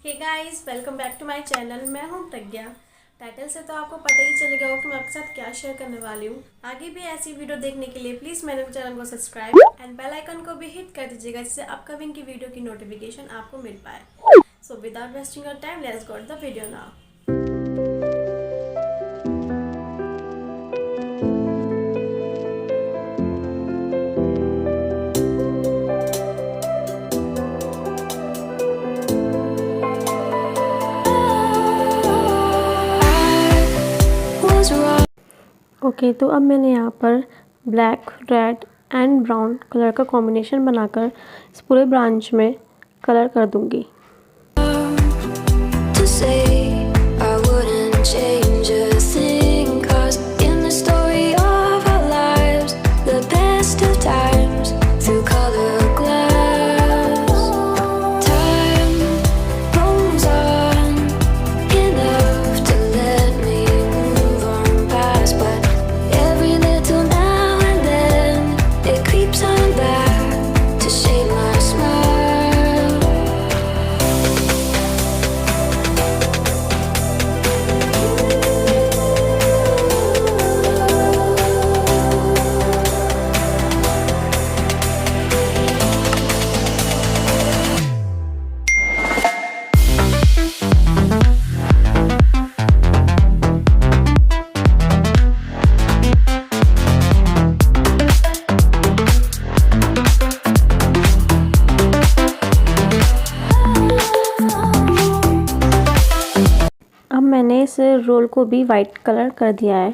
Hey guys, welcome back to my channel. मैं हूं प्रज्ञा। Title से तो आपको पता ही चल गया होगा कि मैं आपके साथ क्या शेयर करने वाली हूं। आगे भी ऐसी वीडियो देखने के लिए प्लीज़ मेरे चैनल को सब्सक्राइब एंड बेल आइकन को भी हिट कर दीजिएगा, जिससे अपकमिंग की वीडियो की नोटिफिकेशन आपको मिल पाए। So without wasting your time, let's go to the video now. Okay, तो अब मैंने यहाँ पर black, red and brown colour का कॉम्बिनेशन बनाकर इस पूरे ब्रांच में कलर कर दूँगी। अब मैंने इस रोल को भी वाइट कलर कर दिया है।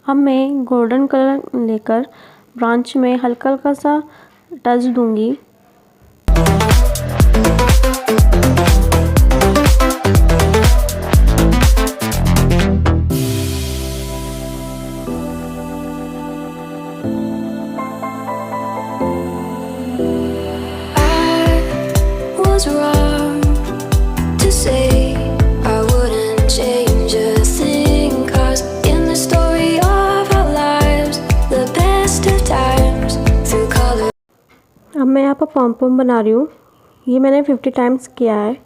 अब मैं गोल्डन कलर लेकर ब्रांच में हल्का हल्का सा टच दूंगी। अब मैं यहाँ पर पॉम पॉम बना रही हूँ। ये मैंने 50 टाइम्स किया है।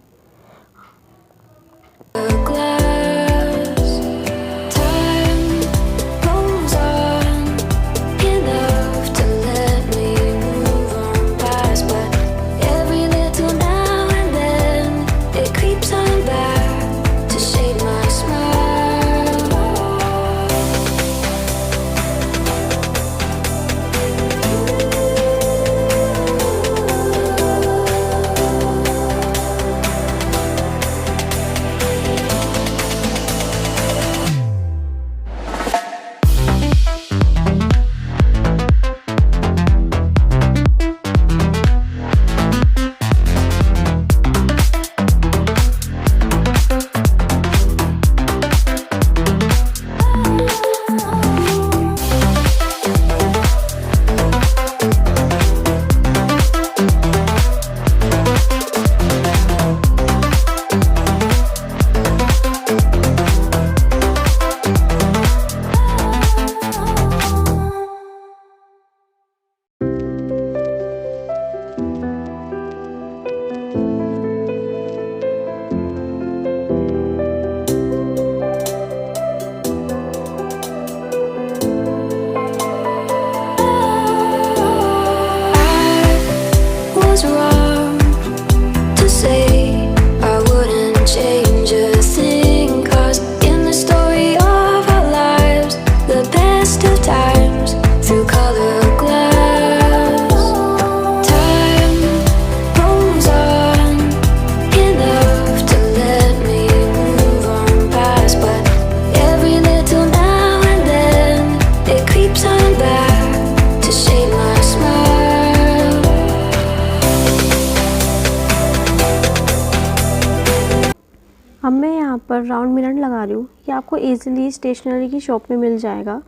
अब मैं यहाँ पर राउंड मिरर लगा रही हूँ। ये आपको इजीली स्टेशनरी की शॉप में मिल जाएगा।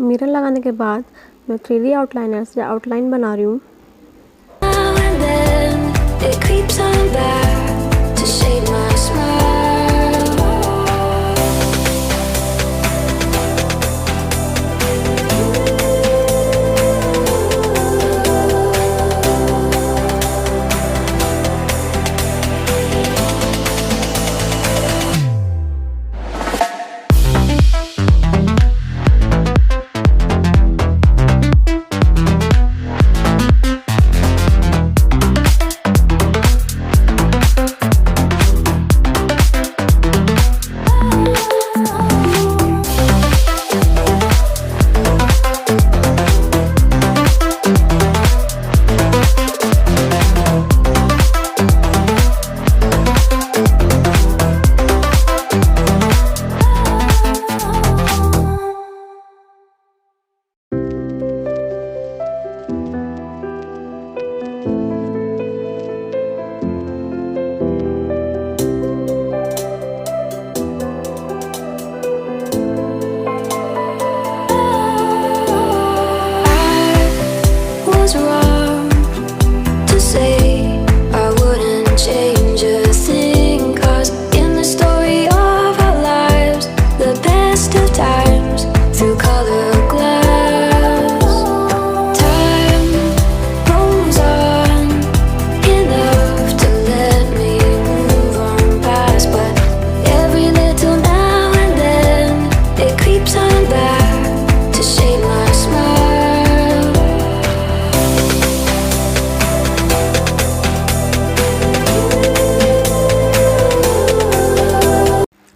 मिरर लगाने के बाद मैं 3D आउटलाइनर से आउटलाइन बना रही हूँ।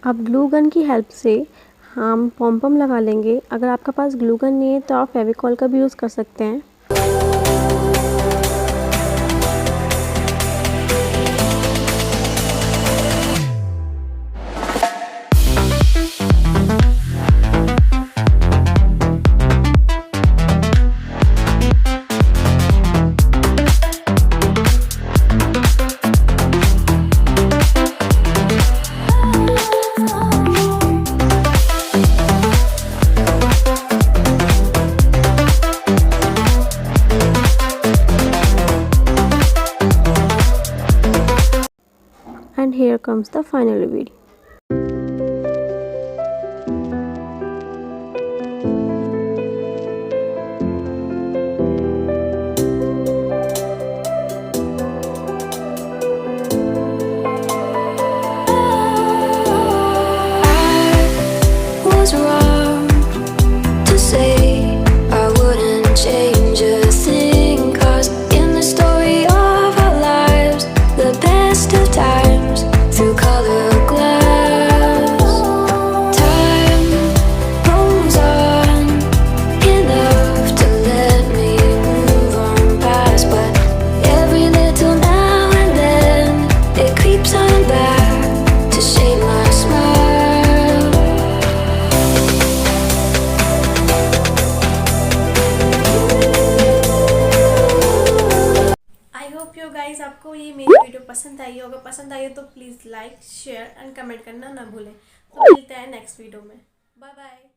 अब ग्लू गन की हेल्प से हम पॉम पॉम लगा लेंगे। अगर आपके पास ग्लू गन नहीं है तो आप फेविकॉल का भी यूज़ कर सकते हैं। And here comes the final video. Guys आपको ये मेरी वीडियो पसंद आई होगा, पसंद आई हो तो please like share and comment करना ना भूलें। तो मिलते हैं नेक्स्ट वीडियो में। Bye bye.